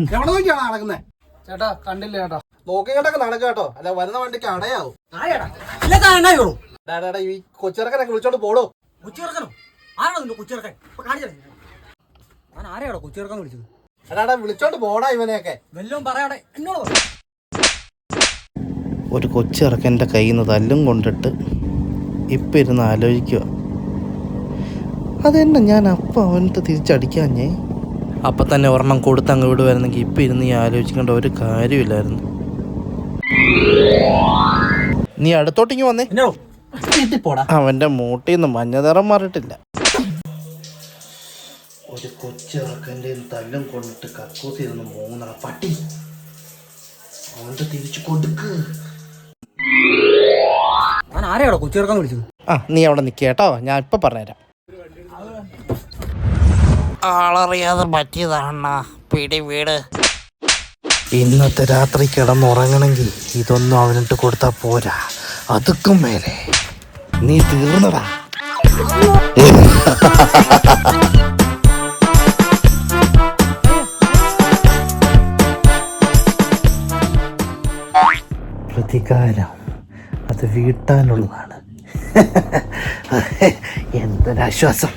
എവിടെ നോക്കിയാണോ നടക്കുന്നേ? ചേട്ടാ കണ്ടില്ല ചേട്ടാ. നോക്കിയിട്ടൊക്കെ നടക്കുക കേട്ടോ, അല്ല വരുന്ന വണ്ടിക്ക് അടയാവും. ഈ കൊച്ചിറക്കനൊക്കെ വിളിച്ചോണ്ട് പോടോ. കൊച്ചിറക്കനോ? ആരാണോ കൊച്ചിറക്കൻ? ഞാൻ ആരെയാണോ കൊച്ചിറക്കാൻ വിളിച്ചത്? അടാ വിളിച്ചോണ്ട് പോടാ ഇവനെയൊക്കെ. വല്ലതും പറയാടെ എന്നോട്. ഒരു കൊച്ചിറക്കൻ്റെ കയ്യിൽ നിന്ന് തല്ലും കൊണ്ടിട്ട് ഇപ്പം ഇരുന്ന് ആലോചിക്കുക, അതെന്നെ ഞാൻ അപ്പം അവനത്ത് തിരിച്ചടിക്കാഞ്ഞേ. അപ്പം തന്നെ ഒരെണ്ണം കൊടുത്ത് അങ്ങ് വിടുമായിരുന്നെങ്കിൽ ഇപ്പം ഇരുന്ന് ഈ ആലോചിക്കേണ്ട ഒരു കാര്യമില്ലായിരുന്നു. നീ അടുത്തോട്ടിങ്ങ് വന്നേ. അവൻ്റെ മൂട്ടിൽ നിന്ന് മഞ്ഞ നിറം മാറിയിട്ടില്ല. ഒരു കൊച്ചിറക്കൻ്റെ തല്ലും കൊണ്ടിട്ട് കക്കൂസിരുന്ന് മൂന്നറ പട്ടി അവൻ്റെ തിരിച്ചു കൊടുക്ക്. ഞാൻ ആരെയാണോ കൊച്ചിറക്കാൻ വിളിച്ചത്? നീ അവിടെ നിൽക്കേട്ടോ, ഞാൻ ഇപ്പം പറഞ്ഞുതരാം. ആളറിയാതെ പറ്റിയതാണ പിടി വീട്. ഇന്നത്തെ രാത്രി കിടന്നുറങ്ങണമെങ്കിൽ ഇതൊന്നും അവനിട്ട് കൊടുത്താൽ പോരാ, അതുക്കും മേലെ നീ തീർന്നടാ. പ്രതികാരം അത് വീട്ടാനുള്ളതാണ്. എന്തൊരാശ്വാസം.